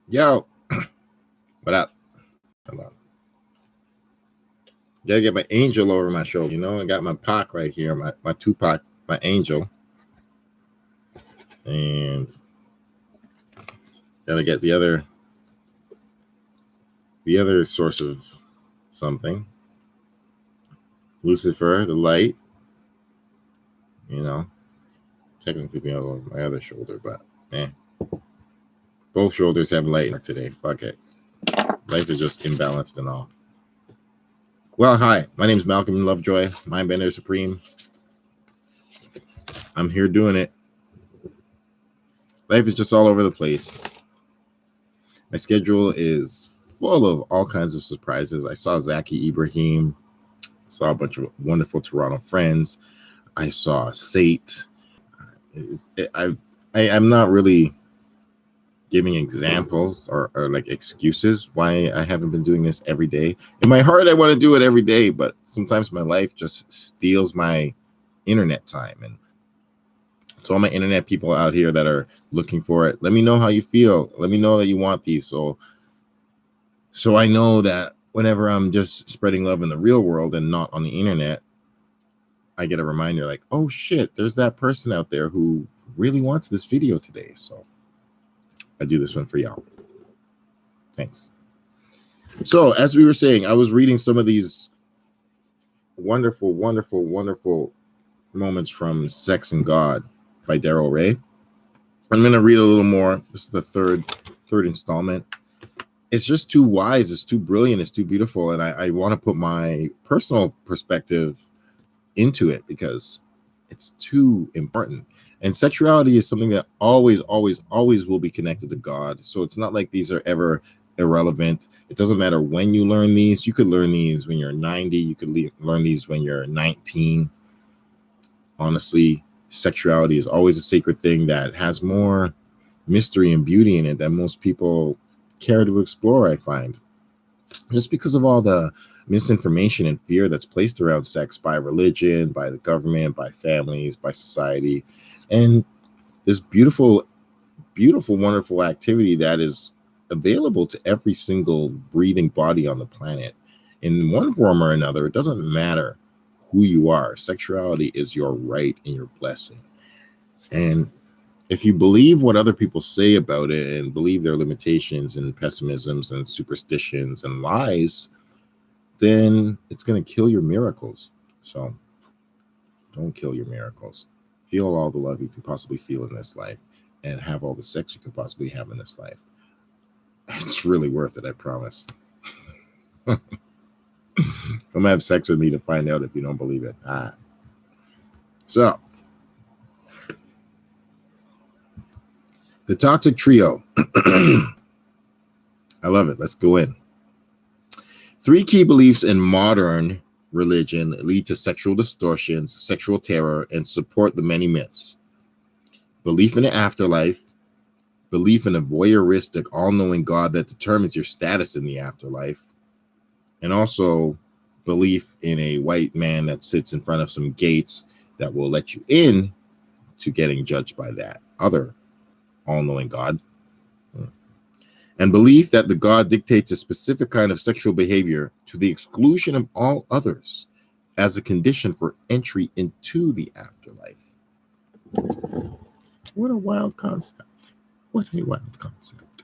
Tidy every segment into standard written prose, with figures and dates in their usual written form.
Yo, what up? Hold on. Gotta get my angel over my shoulder. I got my Pac right here, my Tupac, my angel. And gotta get the other source of something. Lucifer, the light. Technically be over my other shoulder, but both shoulders have light today. Fuck it. Life is just imbalanced and all. Well, hi, my name is Malcolm Lovejoy, Mindbender Supreme. I'm here doing it. Life is just all over the place. My schedule is full of all kinds of surprises. I saw Zaki Ibrahim, saw a bunch of wonderful Toronto friends. I saw Sate. I'm not really giving examples or like excuses why I haven't been doing this every day. In my heart, I want to do it every day, but sometimes my life just steals my internet time. And to all my internet people out here that are looking for it, let me know how you feel. Let me know that you want these. So I know that whenever I'm just spreading love in the real world and not on the internet, I get a reminder like, oh shit, there's that person out there who really wants this video today. So I do this one for y'all. Thanks. So as we were saying, I was reading some of these wonderful, wonderful, wonderful moments from Sex and God by Darrel. I'm going to read a little more. This is the third installment. It's just too wise. It's too brilliant. It's too beautiful. And I want to put my personal perspective into it because it's too important. And sexuality is something that always, always, always will be connected to God. So it's not like these are ever irrelevant. It doesn't matter when you learn these. You could learn these when you're 90. You could learn these when you're 19. Honestly, sexuality is always a sacred thing that has more mystery and beauty in it than most people care to explore, I find. Just because of all the misinformation and fear that's placed around sex by religion, by the government, by families, by society, and this beautiful, beautiful, wonderful activity that is available to every single breathing body on the planet in one form or another. It doesn't matter who you are. Sexuality is your right and your blessing. And if you believe what other people say about it and believe their limitations and pessimisms and superstitions and lies, then it's going to kill your miracles. So don't kill your miracles. Feel all the love you can possibly feel in this life and have all the sex you can possibly have in this life. It's really worth it, I promise. Come have sex with me to find out if you don't believe it. So, the toxic trio. I love it. Let's go in. 3 key beliefs in modern religion lead to sexual distortions, sexual terror, and support the many myths. Belief in an afterlife, belief in a voyeuristic, all-knowing God that determines your status in the afterlife, and also belief in a white man that sits in front of some gates that will let you in to getting judged by that other all-knowing God. And belief that the God dictates a specific kind of sexual behavior to the exclusion of all others as a condition for entry into the afterlife. What a wild concept. What a wild concept.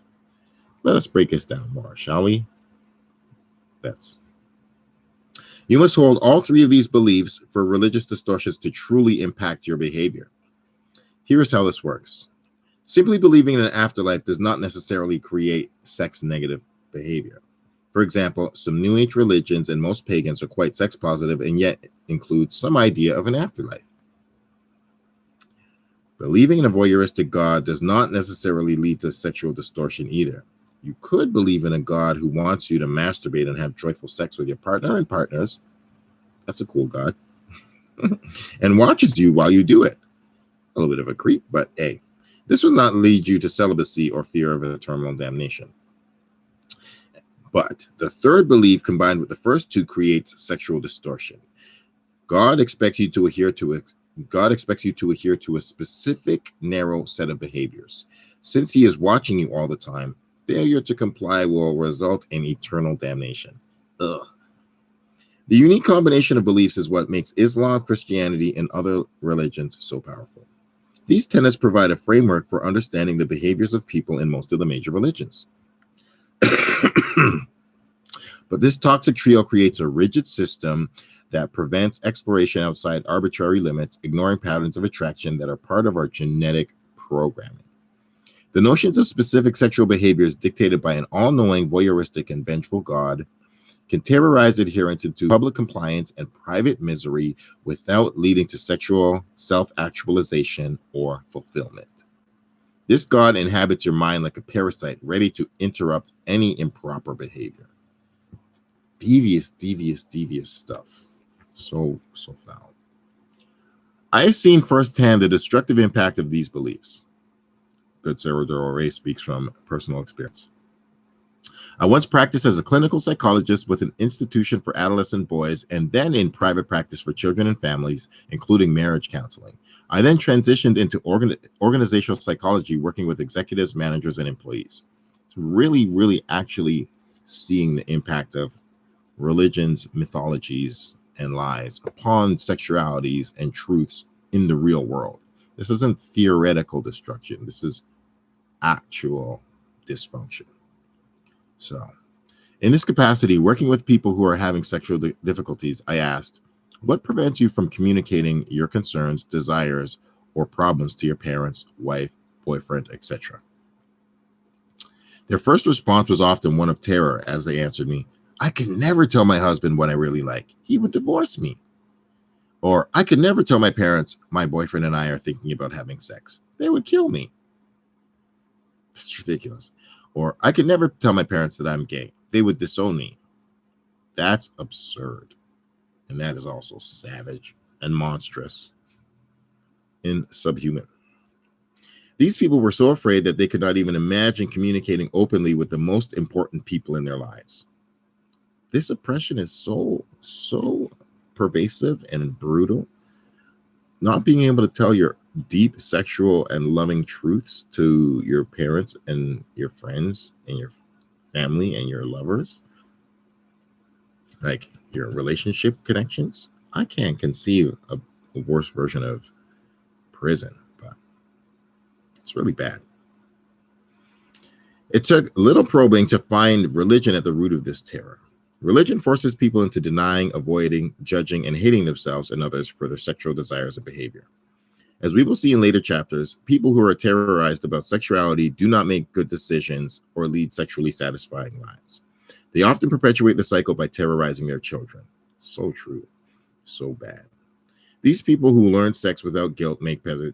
Let us break this down more, shall we? You must hold all 3 of these beliefs for religious distortions to truly impact your behavior. Here's how this works. Simply believing in an afterlife does not necessarily create sex-negative behavior. For example, some New Age religions and most pagans are quite sex-positive and yet include some idea of an afterlife. Believing in a voyeuristic God does not necessarily lead to sexual distortion either. You could believe in a God who wants you to masturbate and have joyful sex with your partner and partners. That's a cool God. And watches you while you do it. A little bit of a creep, but hey. This will not lead you to celibacy or fear of eternal damnation. But the third belief combined with the first 2 creates sexual distortion. God expects you to adhere to a specific narrow set of behaviors. Since he is watching you all the time, failure to comply will result in eternal damnation. Ugh. The unique combination of beliefs is what makes Islam, Christianity, and other religions so powerful. These tenets provide a framework for understanding the behaviors of people in most of the major religions. But this toxic trio creates a rigid system that prevents exploration outside arbitrary limits, ignoring patterns of attraction that are part of our genetic programming. The notions of specific sexual behaviors dictated by an all-knowing, voyeuristic, and vengeful God can terrorize adherents into public compliance and private misery without leading to sexual self-actualization or fulfillment. This God inhabits your mind like a parasite, ready to interrupt any improper behavior. Devious stuff. So foul. I have seen firsthand the destructive impact of these beliefs. Good Sarah Darrel Ray speaks from personal experience. I once practiced as a clinical psychologist with an institution for adolescent boys and then in private practice for children and families, including marriage counseling. I then transitioned into organizational psychology, working with executives, managers, and employees. Really actually seeing the impact of religions, mythologies, and lies upon sexualities and truths in the real world. This isn't theoretical destruction. This is actual dysfunction. So, in this capacity, working with people who are having sexual difficulties, I asked, what prevents you from communicating your concerns, desires, or problems to your parents, wife, boyfriend, etc.? Their first response was often one of terror as they answered me, I could never tell my husband what I really like. He would divorce me. Or I could never tell my parents my boyfriend and I are thinking about having sex. They would kill me. It's ridiculous. Or I could never tell my parents that I'm gay. They would disown me. That's absurd. And that is also savage and monstrous and subhuman. These people were so afraid that they could not even imagine communicating openly with the most important people in their lives. This oppression is so pervasive and brutal. Not being able to tell your deep sexual and loving truths to your parents and your friends and your family and your lovers, like your relationship connections. I can't conceive a worse version of prison, but it's really bad. It took little probing to find religion at the root of this terror. Religion forces people into denying, avoiding, judging, and hating themselves and others for their sexual desires and behavior. As we will see in later chapters, people who are terrorized about sexuality do not make good decisions or lead sexually satisfying lives. They often perpetuate the cycle by terrorizing their children. So true. So bad. These people who learn sex without guilt make better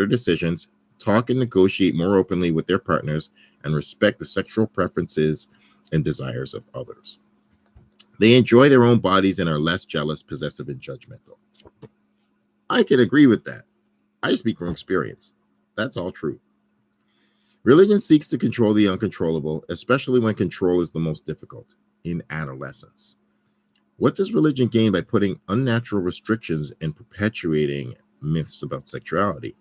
decisions, talk and negotiate more openly with their partners, and respect the sexual preferences and desires of others. They enjoy their own bodies and are less jealous, possessive, and judgmental. I can agree with that. I speak from experience. That's all true. Religion seeks to control the uncontrollable, especially when control is the most difficult, in adolescence. What does religion gain by putting unnatural restrictions and perpetuating myths about sexuality?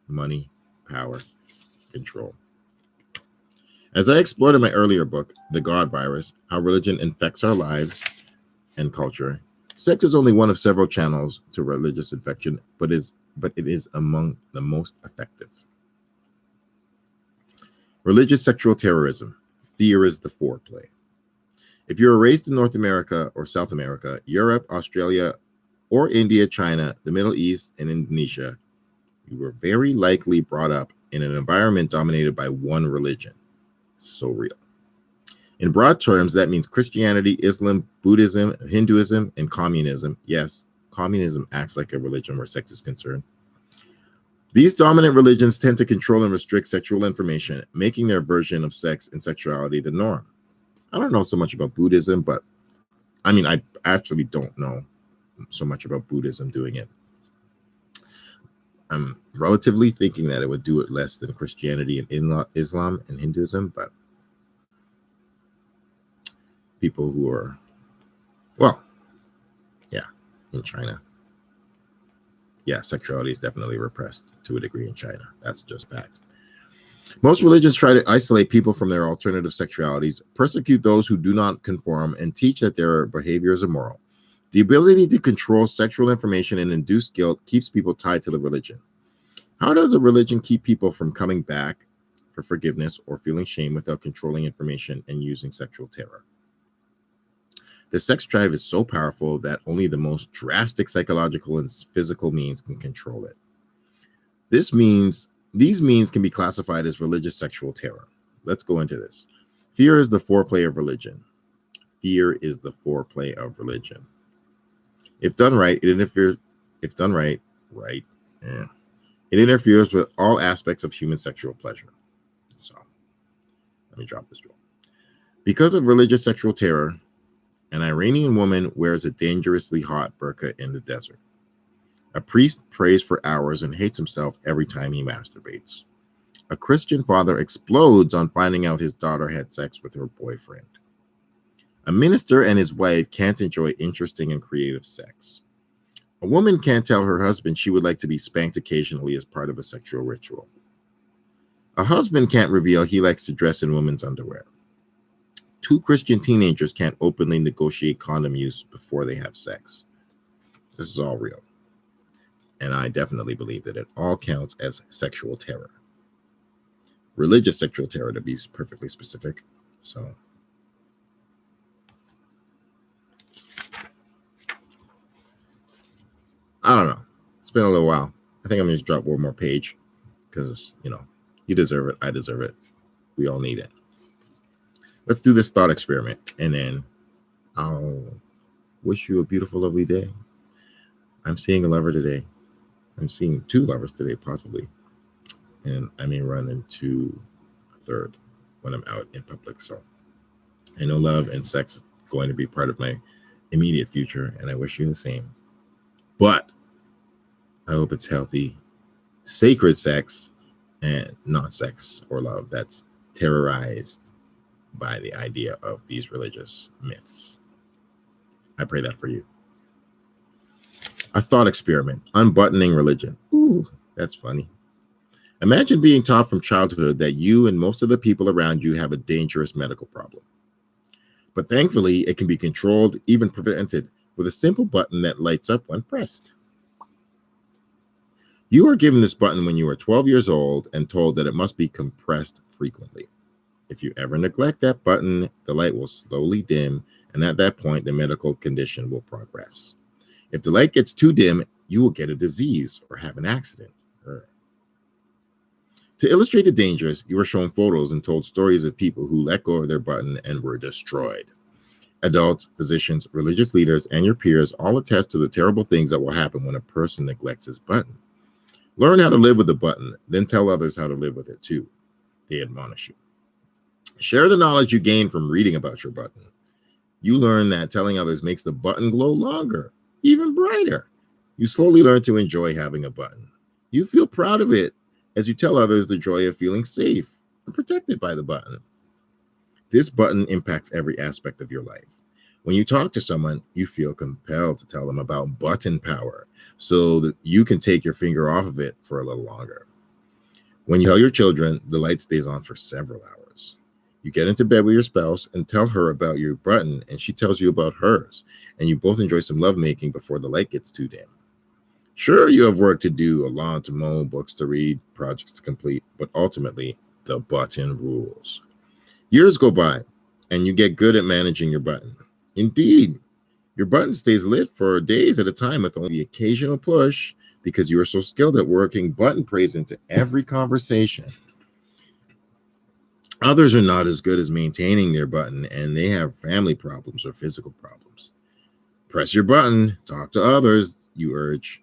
Money, power, control. As I explored in my earlier book, The God Virus, How Religion Infects Our Lives and Culture, sex is only one of several channels to religious infection, but it is among the most effective. Religious sexual terrorism. Fear is the foreplay. If you were raised in North America or South America, Europe, Australia, or India, China, the Middle East, and Indonesia, you were very likely brought up in an environment dominated by one religion. So real. In broad terms, that means Christianity, Islam, Buddhism, Hinduism, and communism. Yes, communism acts like a religion where sex is concerned. These dominant religions tend to control and restrict sexual information, making their version of sex and sexuality the norm. I don't know so much about Buddhism, but I actually don't know so much about Buddhism doing it. I'm relatively thinking that it would do it less than Christianity and Islam and Hinduism, but people who are, in China. Yeah, sexuality is definitely repressed to a degree in China. That's just fact. Most religions try to isolate people from their alternative sexualities, persecute those who do not conform, and teach that their behavior is immoral. The ability to control sexual information and induce guilt keeps people tied to the religion. How does a religion keep people from coming back for forgiveness or feeling shame without controlling information and using sexual terror? The sex drive is so powerful that only the most drastic psychological and physical means can control it. These means can be classified as religious sexual terror. Let's go into this. Fear is the foreplay of religion. Fear is the foreplay of religion. If done right, it interferes. If done right, it interferes with all aspects of human sexual pleasure. So, let me drop this drill. Because of religious sexual terror, an Iranian woman wears a dangerously hot burqa in the desert. A priest prays for hours and hates himself every time he masturbates. A Christian father explodes on finding out his daughter had sex with her boyfriend. A minister and his wife can't enjoy interesting and creative sex. A woman can't tell her husband she would like to be spanked occasionally as part of a sexual ritual. A husband can't reveal he likes to dress in women's underwear. Two Christian teenagers can't openly negotiate condom use before they have sex. This is all real. And I definitely believe that it all counts as sexual terror. Religious sexual terror, to be perfectly specific. So, I don't know. It's been a little while. I think I'm going to just drop one more page because, you deserve it. I deserve it. We all need it. Let's do this thought experiment, and then I'll wish you a beautiful, lovely day. I'm seeing a lover today. I'm seeing two lovers today, possibly. And I may run into a third when I'm out in public. So I know love and sex is going to be part of my immediate future, and I wish you the same. But I hope it's healthy, sacred sex, and not sex or love that's terrorized by the idea of these religious myths. I pray that for you. A thought experiment, unbuttoning religion. Ooh, that's funny. Imagine being taught from childhood that you and most of the people around you have a dangerous medical problem. But thankfully, it can be controlled, even prevented, with a simple button that lights up when pressed. You were given this button when you were 12 years old and told that it must be compressed frequently. If you ever neglect that button, the light will slowly dim, and at that point, the medical condition will progress. If the light gets too dim, you will get a disease or have an accident. To illustrate the dangers, you were shown photos and told stories of people who let go of their button and were destroyed. Adults, physicians, religious leaders, and your peers all attest to the terrible things that will happen when a person neglects his button. Learn how to live with the button, then tell others how to live with it too. They admonish you. Share the knowledge you gain from reading about your button. You learn that telling others makes the button glow longer, even brighter. You slowly learn to enjoy having a button. You feel proud of it as you tell others the joy of feeling safe and protected by the button. This button impacts every aspect of your life. When you talk to someone, you feel compelled to tell them about button power so that you can take your finger off of it for a little longer. When you tell your children, the light stays on for several hours. You get into bed with your spouse and tell her about your button, and she tells you about hers, and you both enjoy some lovemaking before the light gets too dim. Sure, you have work to do, a lawn to mow, books to read, projects to complete, but ultimately, the button rules. Years go by, and you get good at managing your button. Indeed, your button stays lit for days at a time with only the occasional push because you are so skilled at working button praise into every conversation. Others are not as good as maintaining their button, and they have family problems or physical problems. Press your button, talk to others, you urge.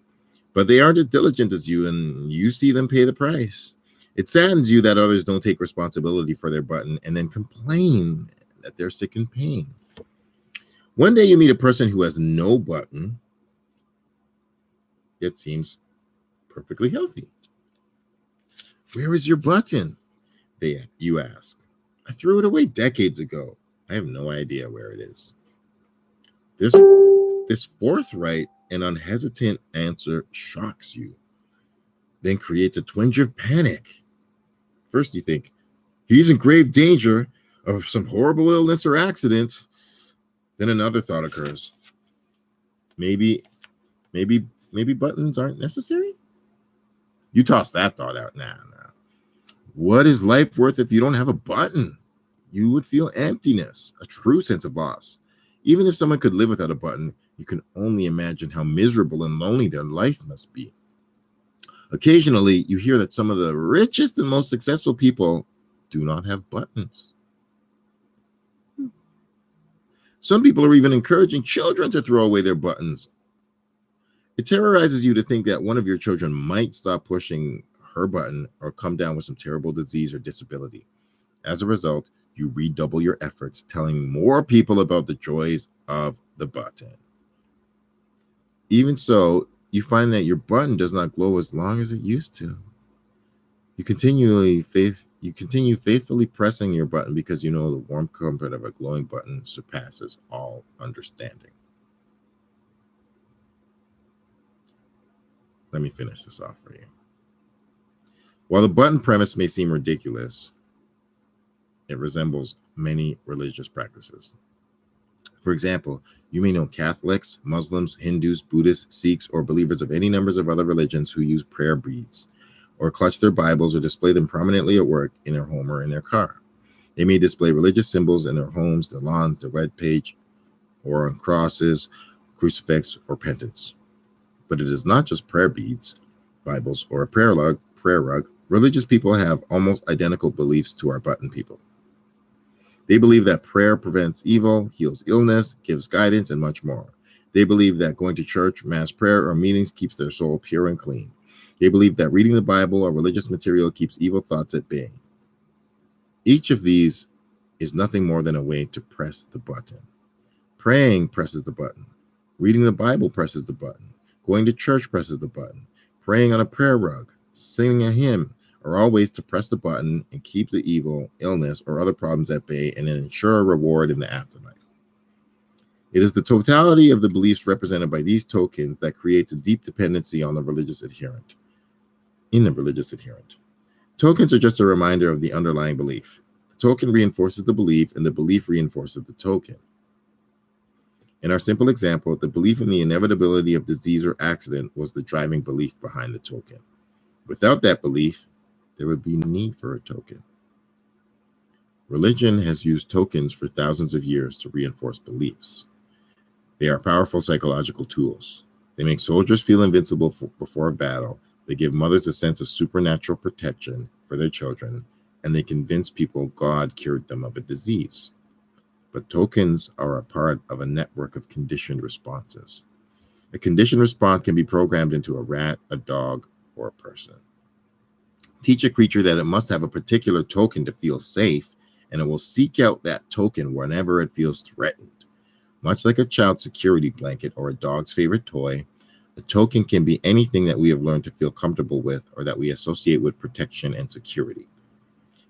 But they aren't as diligent as you, and you see them pay the price. It saddens you that others don't take responsibility for their button and then complain that they're sick and pain. One day you meet a person who has no button, yet seems perfectly healthy. Where is your button? You ask. I threw it away decades ago. I have no idea where it is. This forthright An unhesitant answer shocks you, then creates a twinge of panic. First, you think, he's in grave danger of some horrible illness or accident. Then another thought occurs. Maybe, maybe buttons aren't necessary? You toss that thought out now. What is life worth if you don't have a button? You would feel emptiness, a true sense of loss. Even if someone could live without a button, you can only imagine how miserable and lonely their life must be. Occasionally, you hear that some of the richest and most successful people do not have buttons. Some people are even encouraging children to throw away their buttons. It terrorizes you to think that one of your children might stop pushing her button or come down with some terrible disease or disability. As a result, you redouble your efforts telling more people about the joys of the button. Even so, you find that your button does not glow as long as it used to. You continue faithfully pressing your button because you know the warm comfort of a glowing button surpasses all understanding. Let me finish this off for you. While the button premise may seem ridiculous, it resembles many religious practices. For example, you may know Catholics, Muslims, Hindus, Buddhists, Sikhs, or believers of any numbers of other religions who use prayer beads, or clutch their Bibles or display them prominently at work, in their home, or in their car. They may display religious symbols in their homes, their lawns, their webpage, or on crosses, crucifix, or pendants. But it is not just prayer beads, Bibles, or a prayer rug. Religious people have almost identical beliefs to our button people. They believe that prayer prevents evil, heals illness, gives guidance, and much more. They believe that going to church, mass prayer, or meetings keeps their soul pure and clean. They believe that reading the Bible or religious material keeps evil thoughts at bay. Each of these is nothing more than a way to press the button. Praying presses the button. Reading the Bible presses the button. Going to church presses the button. Praying on a prayer rug, singing a hymn, are all ways to press the button and keep the evil, illness, or other problems at bay and ensure a reward in the afterlife. It is the totality of the beliefs represented by these tokens that creates a deep dependency on the religious adherent. Tokens are just a reminder of the underlying belief. The token reinforces the belief, and the belief reinforces the token. In our simple example, the belief in the inevitability of disease or accident was the driving belief behind the token. Without that belief, there would be no need for a token. Religion has used tokens for thousands of years to reinforce beliefs. They are powerful psychological tools. They make soldiers feel invincible before a battle. They give mothers a sense of supernatural protection for their children, and they convince people God cured them of a disease. But tokens are a part of a network of conditioned responses. A conditioned response can be programmed into a rat, a dog, or a person. Teach a creature that it must have a particular token to feel safe, and it will seek out that token whenever it feels threatened. Much like a child's security blanket or a dog's favorite toy, a token can be anything that we have learned to feel comfortable with or that we associate with protection and security.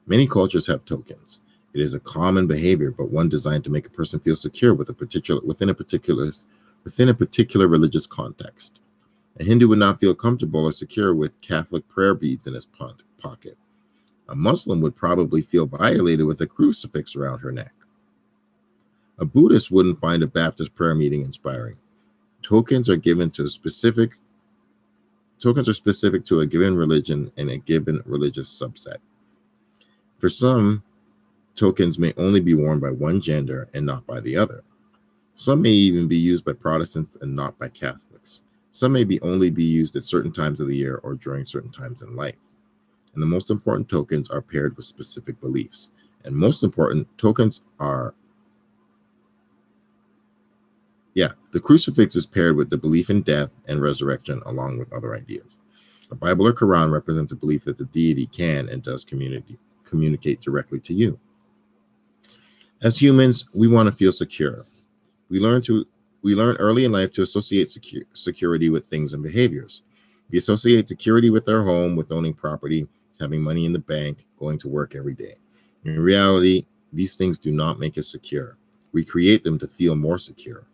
Many cultures have tokens. It is a common behavior, but one designed to make a person feel secure within a particular religious context. A Hindu would not feel comfortable or secure with Catholic prayer beads in his pocket. A Muslim would probably feel violated with a crucifix around her neck. A Buddhist wouldn't find a Baptist prayer meeting inspiring. Tokens are specific to a given religion and a given religious subset. For some, tokens may only be worn by one gender and not by the other. Some may even be used by Protestants and not by Catholics. Some may only be used at certain times of the year or during certain times in life. And the most important tokens are paired with specific beliefs. And most important, the crucifix is paired with the belief in death and resurrection along with other ideas. The Bible or Quran represents a belief that the deity can and does communicate directly to you. As humans, we want to feel secure. We learn early in life to associate security with things and behaviors. We associate security with our home, with owning property, having money in the bank, going to work every day. In reality, these things do not make us secure. We create them to feel more secure.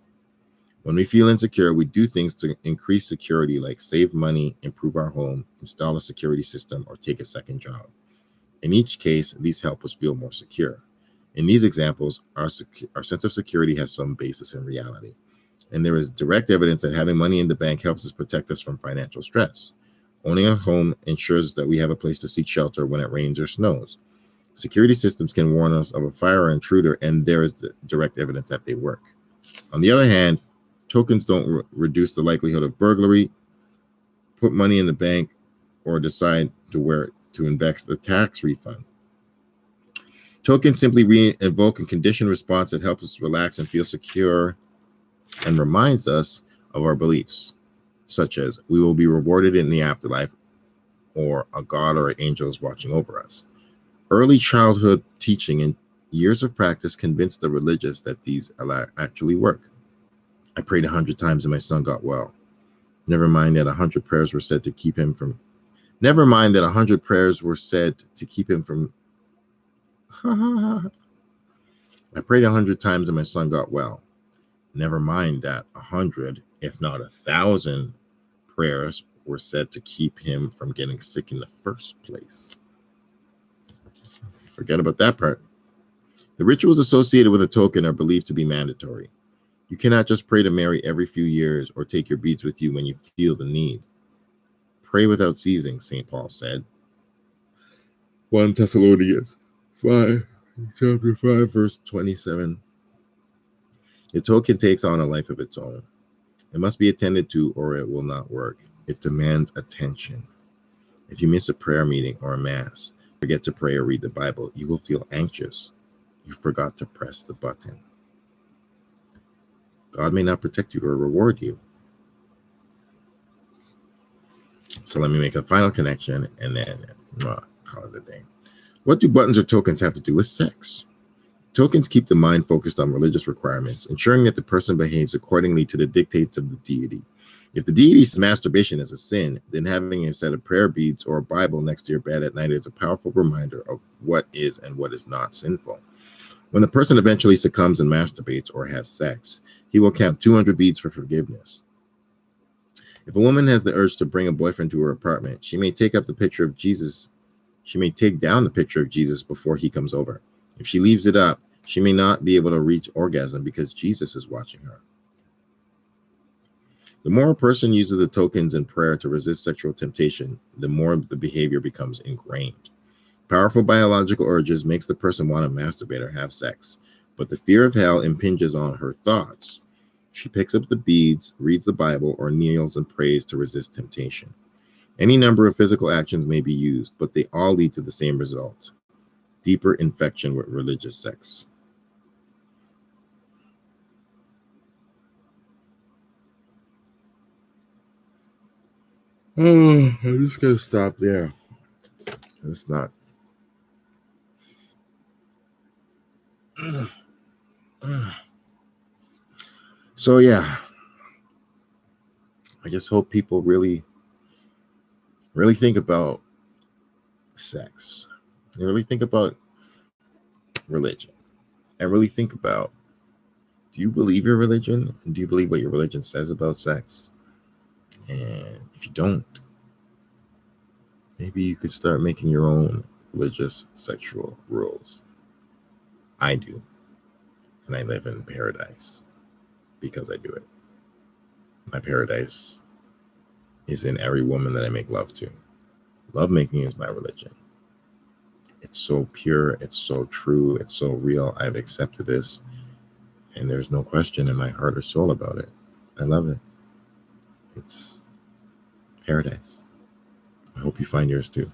When we feel insecure, we do things to increase security, like save money, improve our home, install a security system, or take a second job. In each case, these help us feel more secure. In these examples, our sense of security has some basis in reality, and there is direct evidence that having money in the bank helps us protect us from financial stress. Owning a home ensures that we have a place to seek shelter when it rains or snows. Security systems can warn us of a fire or intruder, and there is direct evidence that they work. On the other hand, tokens don't reduce the likelihood of burglary, put money in the bank, or decide to invest a tax refund. Tokens simply invoke a conditioned response that helps us relax and feel secure and reminds us of our beliefs, such as we will be rewarded in the afterlife, or a God or an angel is watching over us. Early childhood teaching and years of practice convinced the religious that these actually work. I prayed 100 times and my son got well. Never mind that 100 prayers were said to keep him from. Never mind that 100 prayers were said to keep him from. I prayed 100 times and my son got well. Never mind that 100, if not 1,000, prayers were said to keep him from getting sick in the first place. Forget about that part. The rituals associated with a token are believed to be mandatory. You cannot just pray to Mary every few years or take your beads with you when you feel the need. Pray without ceasing, St. Paul said. 1 Thessalonians 5, chapter 5, verse 27. The token takes on a life of its own. It must be attended to or it will not work. It demands attention. If you miss a prayer meeting or a mass, forget to pray or read the Bible, you will feel anxious. You forgot to press the button. God may not protect you or reward you. So let me make a final connection and then call it a day. What do buttons or tokens have to do with sex? Tokens keep the mind focused on religious requirements, ensuring that the person behaves accordingly to the dictates of the deity. If the deity sees masturbation as a sin, then having a set of prayer beads or a Bible next to your bed at night is a powerful reminder of what is and what is not sinful. When the person eventually succumbs and masturbates or has sex, he will count 200 beads for forgiveness. If a woman has the urge to bring a boyfriend to her apartment, she may take down the picture of Jesus before he comes over. If she leaves it up, she may not be able to reach orgasm because Jesus is watching her. The more a person uses the tokens in prayer to resist sexual temptation, the more the behavior becomes ingrained. Powerful biological urges makes the person want to masturbate or have sex, but the fear of hell impinges on her thoughts. She picks up the beads, reads the Bible, or kneels and prays to resist temptation. Any number of physical actions may be used, but they all lead to the same result: deeper infection with religious sex. I'm just going to stop there. It's not. So, yeah. I just hope people really think about sex. They really think about religion. And really think about, do you believe your religion? And do you believe what your religion says about sex? And if you don't, maybe you could start making your own religious sexual rules. I do. And I live in paradise because I do it. My paradise is in every woman that I make love to. Lovemaking is my religion. It's so pure, it's so true, it's so real. I've accepted this, and there's no question in my heart or soul about it. I love it. It's paradise. I hope you find yours too.